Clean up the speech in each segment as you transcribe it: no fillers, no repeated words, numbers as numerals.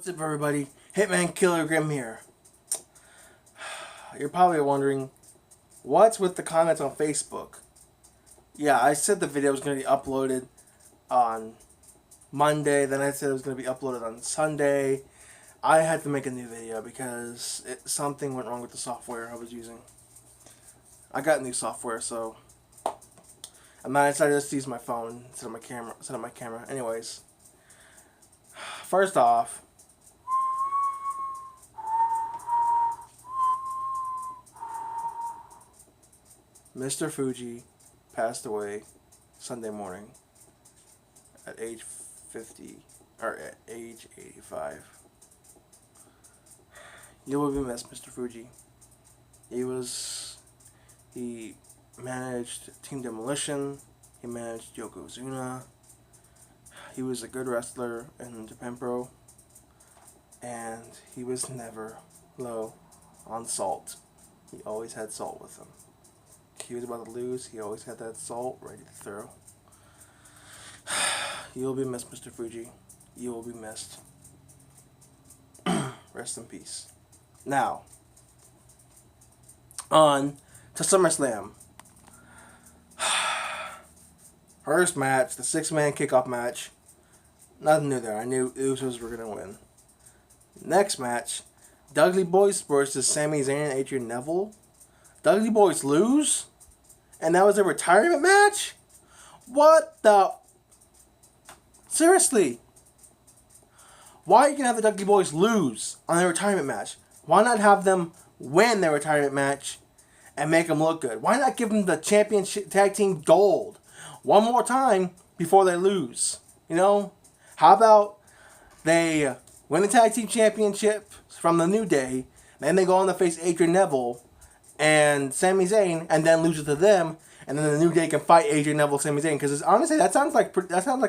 What's up, everybody? Hitman Killer Grim here. You're probably wondering, what's with the comments on Facebook? Yeah, I said the video was going to be uploaded on Monday, then I said it was going to be uploaded on Sunday. I had to make a new video because something went wrong with the software I was using. I got new software, so I decided to just use my phone set up my camera. Anyways, first off, Mr. Fuji passed away Sunday morning at age 50, or at age 85. You will be missed, Mr. Fuji. He managed Team Demolition, he managed Yokozuna, he was a good wrestler in Japan Pro, and he was never low on salt. He always had salt with him. He was about to lose, he always had that salt ready to throw. You will be missed, Mr. Fuji. You will be missed. Rest in peace. Now, on to SummerSlam. First match, the 6-man kickoff match. Nothing new there. I knew Usos were going to win. Next match, Dudley Boyz versus Sami Zayn and Adrian Neville. Dudley Boyz lose? And that was a retirement match? What the... Seriously? Why are you going to have the Dudley Boyz lose on their retirement match? Why not have them win their retirement match and make them look good? Why not give them the championship tag team gold one more time before they lose? You know? How about they win the tag team championship from the New Day, then they go on to face Adrian Neville and Sami Zayn, and then lose it to them, and then the New Day can fight Adrian Neville, Sami Zayn. Because honestly, that sounds like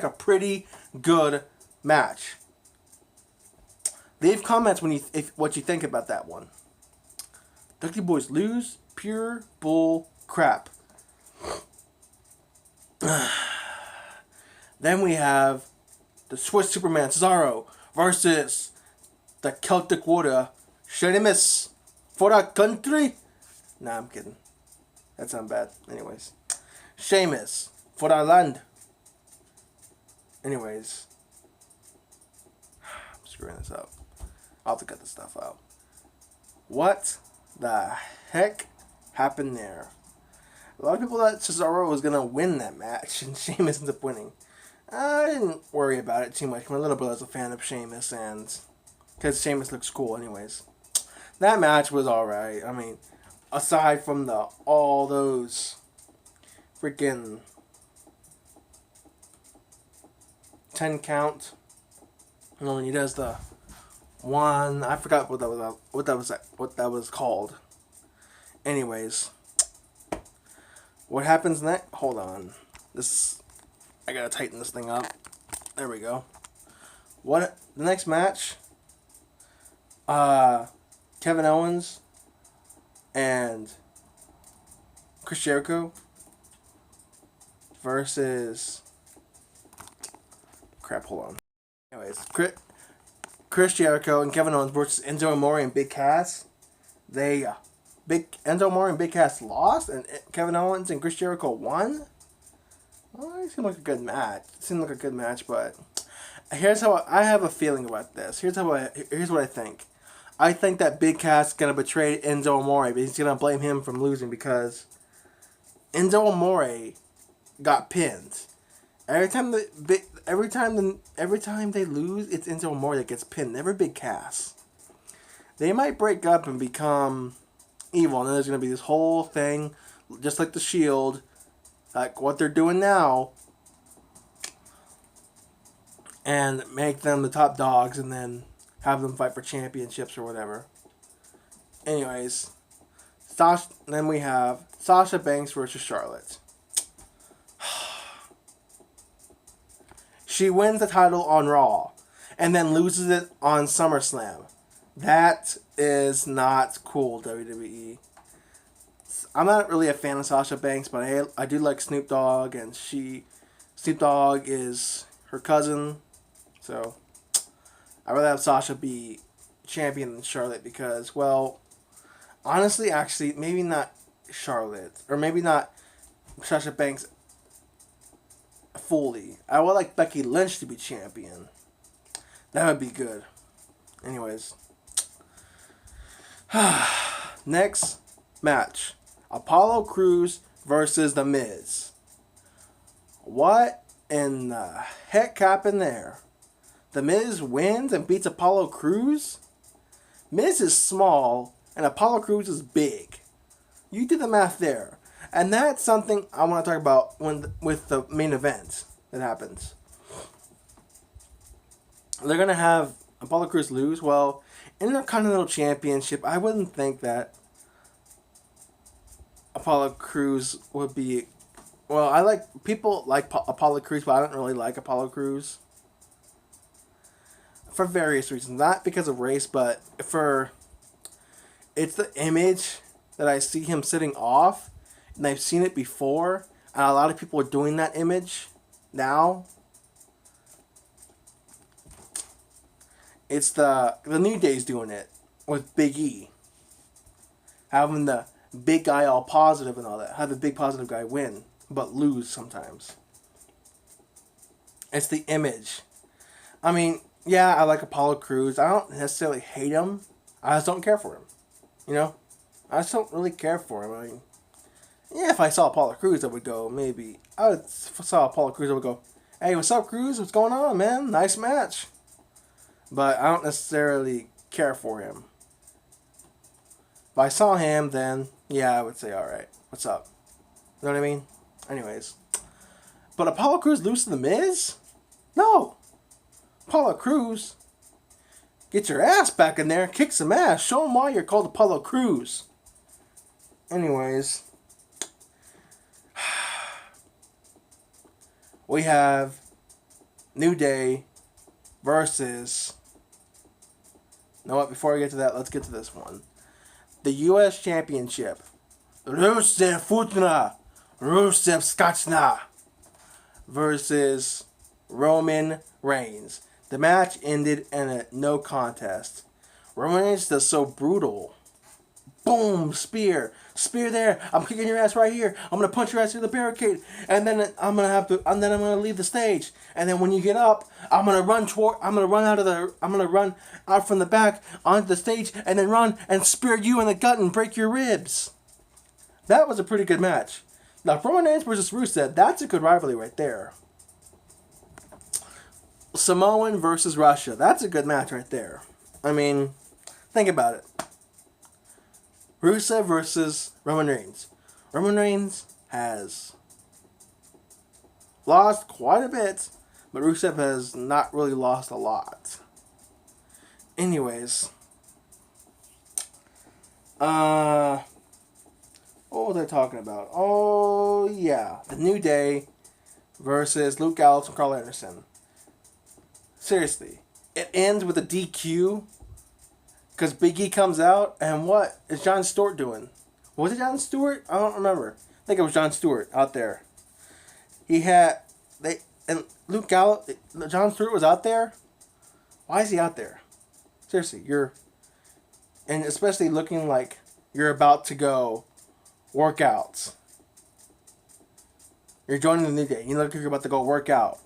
a pretty good match. Leave comments what you think about that one. Dudley Boyz lose? Pure bull crap. Then we have the Swiss Superman Cesaro versus the Celtic Warrior Sheamus for the country. Nah, I'm kidding. That sounds bad. Anyways, Sheamus for the land. Anyways, I'm screwing this up. I'll have to cut this stuff out. What the heck happened there? A lot of people thought Cesaro was going to win that match, and Sheamus ends up winning. I didn't worry about it too much. My little brother's a fan of Sheamus, and because Sheamus looks cool anyways. That match was alright. I mean, aside from all those freaking 10 count, you know, when he does the one, I forgot what that was called. Anyways, what happens next? Hold on, I gotta tighten this thing up. There we go. The next match? Kevin Owens and Chris Jericho versus... Crap, hold on. Anyways, Chris Jericho and Kevin Owens versus Enzo Amore and Big Cass. Enzo Amore and Big Cass lost, and Kevin Owens and Chris Jericho won. Well, it seemed like a good match. But here's how I have a feeling about this. Here's what I think. I think that Big Cass is gonna betray Enzo Amore, but he's gonna blame him from losing because Enzo Amore got pinned. Every time they lose, it's Enzo Amore that gets pinned. Never Big Cass. They might break up and become evil, and then there's gonna be this whole thing, just like the Shield, like what they're doing now, and make them the top dogs, and then have them fight for championships or whatever. Anyways, then we have Sasha Banks versus Charlotte. She wins the title on Raw, and then loses it on SummerSlam. That is not cool, WWE. I'm not really a fan of Sasha Banks, but I do like Snoop Dogg, and Snoop Dogg is her cousin, so I'd rather have Sasha be champion than Charlotte because, well, honestly, actually, maybe not Charlotte. Or maybe not Sasha Banks fully. I would like Becky Lynch to be champion. That would be good. Anyways. Next match. Apollo Crews versus The Miz. What in the heck happened there? The Miz wins and beats Apollo Crews? Miz is small and Apollo Crews is big. You do the math there. And that's something I want to talk about with the main event that happens. They're going to have Apollo Crews lose. Well, in their Continental Championship, I wouldn't think that Apollo Crews would be... Well, people like Apollo Crews, but I don't really like Apollo Crews. For various reasons. Not because of race, but it's the image that I see him sitting off. And I've seen it before. And a lot of people are doing that image now. It's the New Day's doing it with Big E. Having the big guy all positive and all that. Have the big positive guy win, but lose sometimes. It's the image. I mean, yeah, I like Apollo Crews. I don't necessarily hate him. I just don't care for him. You know? I just don't really care for him. I mean, yeah, if I saw Apollo Crews, I would go, maybe. If I saw Apollo Crews, I would go, hey, what's up, Crews? What's going on, man? Nice match. But I don't necessarily care for him. If I saw him, then, yeah, I would say, alright, what's up? You know what I mean? Anyways. But Apollo Crews lose to The Miz? No. Apollo Crews, get your ass back in there, kick some ass, show them why you're called Apollo Crews. Anyways. We have New Day versus... You know what? Before I get to that, let's get to this one. The U.S. Championship. Rusev Futna. Rusev Skachna. Versus Roman Reigns. The match ended in a no contest. Roman Reigns is so brutal. Boom! Spear. Spear there. I'm kicking your ass right here. I'm gonna punch your ass through the barricade. And then I'm gonna leave the stage. And then when you get up, I'm gonna run out from the back onto the stage and then run and spear you in the gut and break your ribs. That was a pretty good match. Now Roman Reigns versus Rusev, that's a good rivalry right there. Samoan versus Russia, that's a good match right there. I mean, think about it. Rusev versus Roman Reigns. Roman Reigns has lost quite a bit, but Rusev has not really lost a lot. Anyways. What was I talking about? Oh, yeah. The New Day versus Luke Gallows and Carl Anderson. Seriously. It ends with a DQ. Because Big E comes out, and what is Jon Stewart doing? Was it Jon Stewart? I don't remember. I think it was Jon Stewart out there. And Luke Gallows, Jon Stewart was out there? Why is he out there? Seriously, and especially looking like you're about to go workouts. You're joining the New Day. You look like you're about to go work out.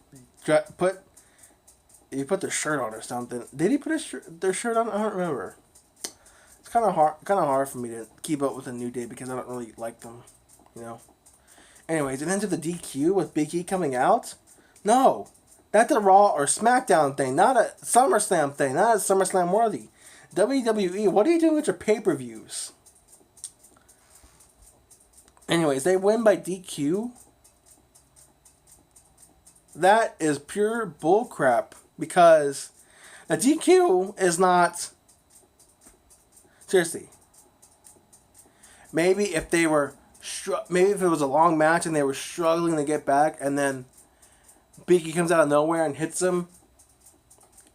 He put their shirt on or something. Did he put their shirt on? I don't remember. It's kind of hard for me to keep up with the New Day because I don't really like them, you know. Anyways, it ends with the DQ with Big E coming out. No, that's a Raw or SmackDown thing, not a SummerSlam thing, not a SummerSlam worthy. WWE, what are you doing with your pay-per-views? Anyways, they win by DQ. That is pure bullcrap. Because a DQ is not... Seriously. Maybe if it was a long match and they were struggling to get back and then Big E comes out of nowhere and hits him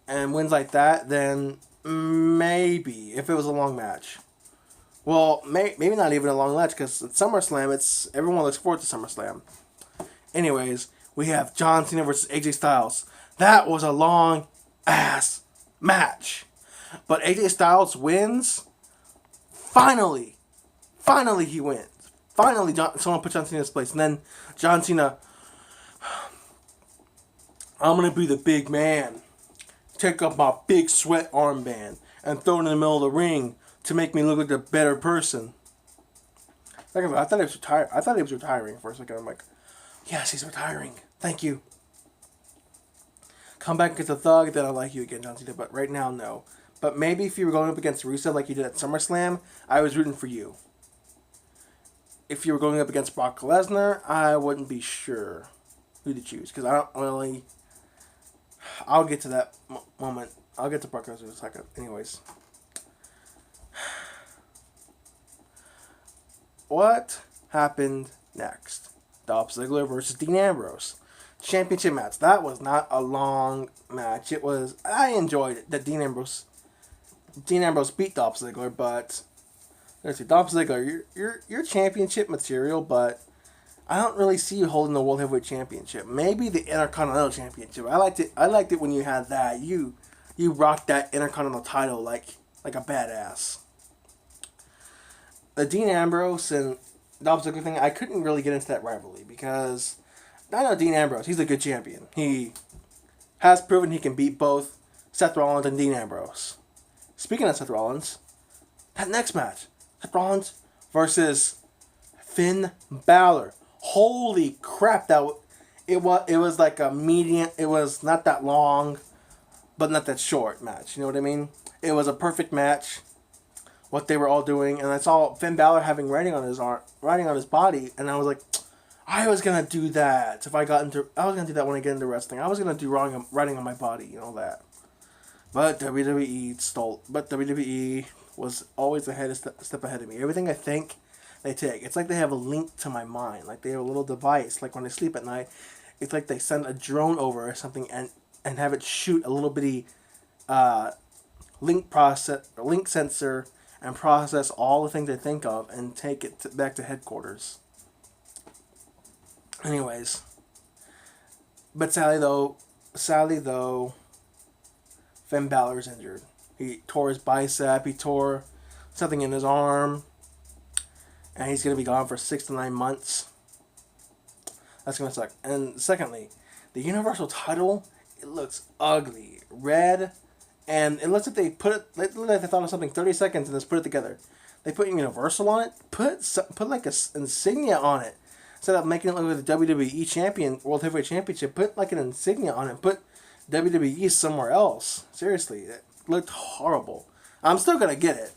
and wins like that, then maybe if it was a long match. Well, maybe not even a long match because at SummerSlam, everyone looks forward to SummerSlam. Anyways, we have John Cena versus AJ Styles. That was a long ass match. But AJ Styles wins. Finally. Finally he wins. Finally someone put John Cena in his place. And then John Cena, I'm going to be the big man. Take up my big sweat armband and throw it in the middle of the ring to make me look like a better person. I thought he was retired. I thought he was retiring for a second. I'm like, yes, he's retiring. Thank you. Come back and get the thug, then I'll like you again, John Cena. But right now, no. But maybe if you were going up against Rusev like you did at SummerSlam, I was rooting for you. If you were going up against Brock Lesnar, I wouldn't be sure who to choose. Because I don't really... I'll get to that moment. I'll get to Brock Lesnar in a second. Anyways. What happened next? Dolph Ziggler versus Dean Ambrose. Championship match. That was not a long match. It was... I enjoyed it. That Dean Ambrose beat Dolph Ziggler, but... Let's see, Dolph Ziggler, you're championship material, but I don't really see you holding the World Heavyweight Championship. Maybe the Intercontinental Championship. I liked it when you had that. You rocked that Intercontinental title like a badass. The Dean Ambrose and Dolph Ziggler thing, I couldn't really get into that rivalry because I know Dean Ambrose, he's a good champion. He has proven he can beat both Seth Rollins and Dean Ambrose. Speaking of Seth Rollins, that next match, Seth Rollins versus Finn Balor. Holy crap! It was like a medium. It was not that long, but not that short match. You know what I mean? It was a perfect match. What they were all doing, and I saw Finn Balor having writing on his body, and I was like, I was gonna do that I was gonna do that when I get into wrestling. I was gonna do writing on my body, you know that. But WWE was always a step ahead of me. Everything I think, they take. It's like they have a link to my mind. Like they have a little device. Like when I sleep at night, it's like they send a drone over or something and have it shoot a little bitty link sensor and process all the things I think of and take it back to headquarters. Anyways. But sadly though, Finn Balor's injured. He tore his bicep, he tore something in his arm, and he's going to be gone for 6 to 9 months. That's going to suck. And secondly, the Universal title, it looks ugly. Red, and it looks like they thought of something 30 seconds and just put it together. They put Universal on it, put like a insignia on it. Instead of making it look like the WWE Champion, World Heavyweight Championship, put like an insignia on it, put WWE somewhere else. Seriously, it looked horrible. I'm still going to get it.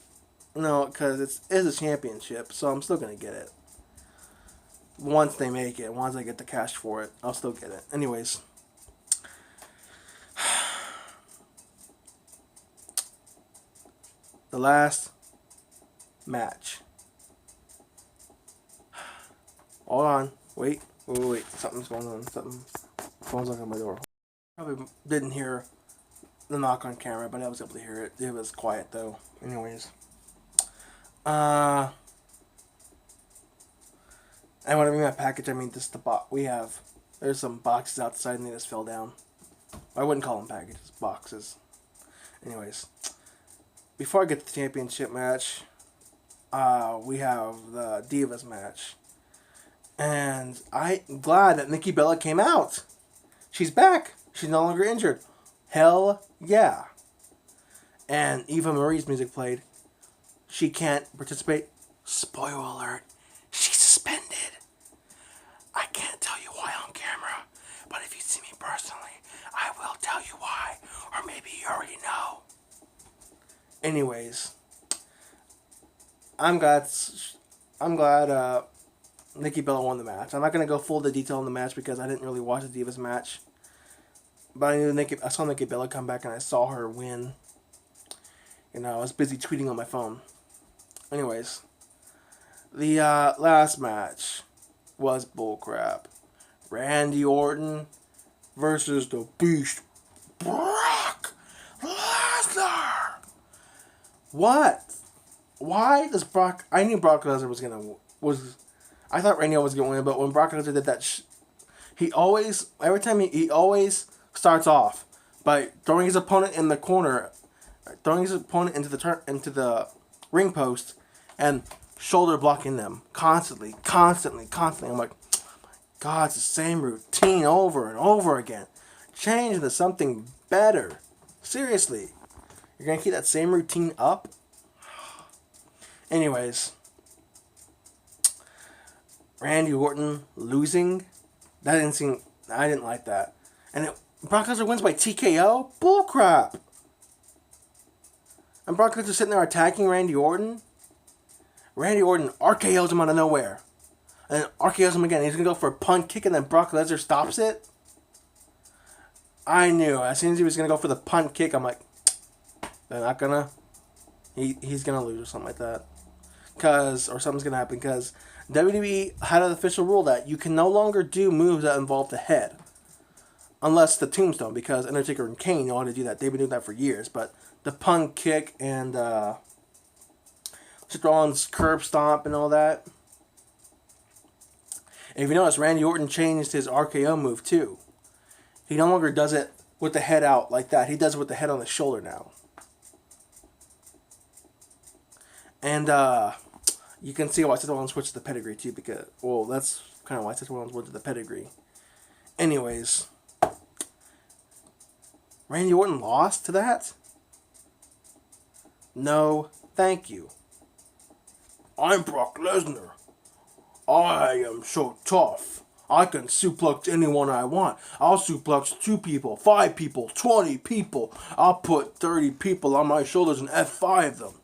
No, because it is a championship, so I'm still going to get it. Once they make it, once I get the cash for it, I'll still get it. Anyways. The last match. Hold on. Wait. Something's going on. Phone's knocking on my door. Probably didn't hear the knock on camera, but I was able to hear it. It was quiet, though. Anyways. And when I mean my package, I mean just the box. There's some boxes outside and they just fell down. I wouldn't call them packages, boxes. Anyways. Before I get to the championship match, we have the Divas match. And I'm glad that Nikki Bella came out. She's back. She's no longer injured. Hell yeah. And Eva Marie's music played. She can't participate. Spoiler alert. She's suspended. I can't tell you why on camera. But if you see me personally, I will tell you why. Or maybe you already know. Anyways. I'm glad Nikki Bella won the match. I'm not going to go full the detail on the match because I didn't really watch the Divas match. But I saw Nikki Bella come back and I saw her win. You know, I was busy tweeting on my phone. Anyways. The last match was bullcrap. Randy Orton versus the Beast, Brock Lesnar. What? Why does Brock... I knew Brock Lesnar I thought Randy Orton was going to win, but when Brock Lesnar did that... he always starts off by throwing his opponent in the corner, throwing his opponent into the ring post, and shoulder blocking them constantly. I'm like, God, it's the same routine over and over again. Change into something better. Seriously, you're gonna keep that same routine up? Anyways, Randy Orton losing, I didn't like that. And Brock Lesnar wins by TKO? Bullcrap! And Brock Lesnar sitting there attacking Randy Orton. Randy Orton RKO's him out of nowhere. And then RKO's him again. He's going to go for a punt kick and then Brock Lesnar stops it. I knew. As soon as he was going to go for the punt kick, I'm like, they're not going to. He's going to lose or something like that. Or something's going to happen. Because WWE had an official rule that you can no longer do moves that involve the head. Unless the tombstone. Because Undertaker and Kane know how to do that. They've been doing that for years. But the punt kick and Seth Rollins' curb stomp and all that. And if you notice, Randy Orton changed his RKO move too. He no longer does it with the head out like that. He does it with the head on the shoulder now. And you can see why Seth Rollins switched to the pedigree too, because, well, that's kind of why Seth Rollins went to the pedigree. Anyways, Randy Orton lost to that? No, thank you. I'm Brock Lesnar. I am so tough. I can suplex anyone I want. I'll suplex 2 people, 5 people, 20 people. I'll put 30 people on my shoulders and F5 them.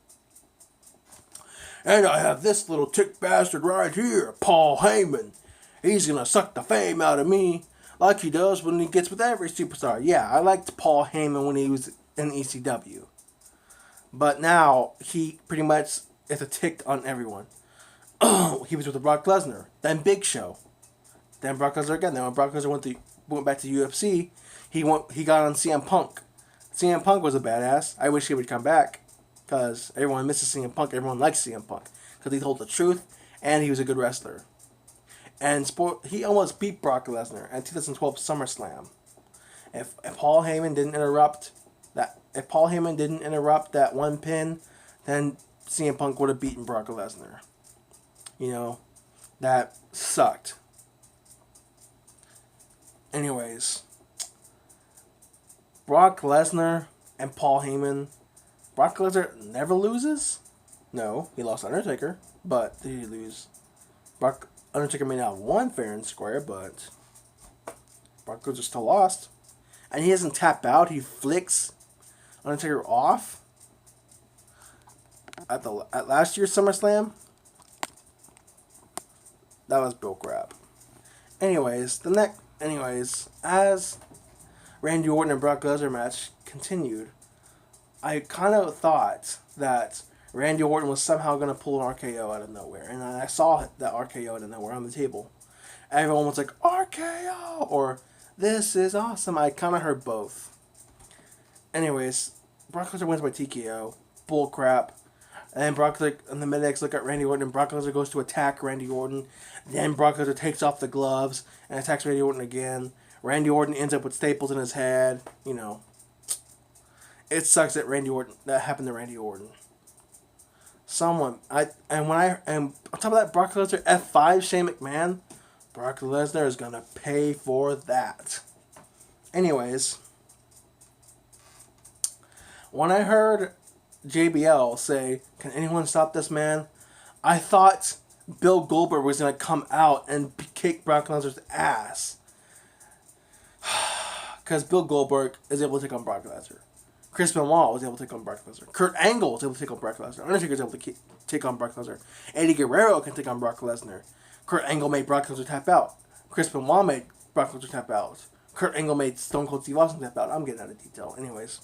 And I have this little tick bastard right here, Paul Heyman. He's gonna suck the fame out of me like he does when he gets with every superstar. Yeah, I liked Paul Heyman when he was in ECW. But now, he pretty much is a tick on everyone. He was with Brock Lesnar, then Big Show, then Brock Lesnar again. Then when Brock Lesnar went back to UFC, he got on CM Punk. CM Punk was a badass. I wish he would come back, because everyone misses CM Punk. Everyone likes CM Punk because he told the truth and he was a good wrestler. And he almost beat Brock Lesnar in 2012 SummerSlam. If Paul Heyman didn't interrupt that one pin, then CM Punk would have beaten Brock Lesnar. You know, that sucked. Anyways, Brock Lesnar and Paul Heyman. Brock Lesnar never loses? No, he lost Undertaker, but did he lose? Undertaker may not have won fair and square, but Brock Lesnar still lost. And he doesn't tap out, he flicks Undertaker off at last year's SummerSlam. That was bullcrap. Anyways, as Randy Orton and Brock Lesnar match continued, I kind of thought that Randy Orton was somehow going to pull an RKO out of nowhere. And I saw that RKO out of nowhere on the table. Everyone was like, RKO! Or, this is awesome. I kind of heard both. Anyways, Brock Lesnar wins by TKO. Bullcrap. And then the medics look at Randy Orton, and Brock Lesnar goes to attack Randy Orton. Then Brock Lesnar takes off the gloves and attacks Randy Orton again. Randy Orton ends up with staples in his head. You know, it sucks that happened to Randy Orton. And on top of that, Brock Lesnar F5 Shane McMahon. Brock Lesnar is gonna pay for that. Anyways, when I heard JBL say, "Can anyone stop this man?" I thought Bill Goldberg was going to come out and kick Brock Lesnar's ass. Because Bill Goldberg is able to take on Brock Lesnar. Chris Benoit was able to take on Brock Lesnar. Kurt Angle was able to take on Brock Lesnar. Undertaker was able to take on Brock Lesnar. Eddie Guerrero can take on Brock Lesnar. Kurt Angle made Brock Lesnar tap out. Chris Benoit made Brock Lesnar tap out. Kurt Angle made Stone Cold Steve Austin tap out. I'm getting out of detail. Anyways.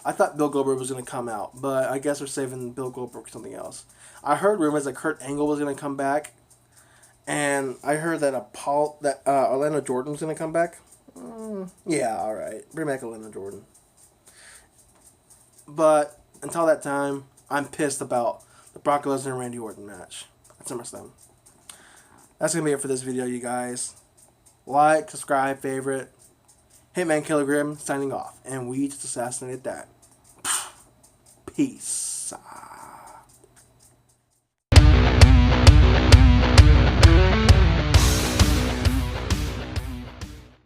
I thought Bill Goldberg was going to come out, but I guess we're saving Bill Goldberg for something else. I heard rumors that Kurt Angle was going to come back, and I heard that Orlando Jordan was going to come back. Yeah, alright. Bring back Orlando Jordan. But until that time, I'm pissed about the Brock Lesnar and Randy Orton match at SummerSlam. That's going to be it for this video, you guys. Like, subscribe, favorite. Hitman Kilogram signing off. And we just assassinated that. Peace.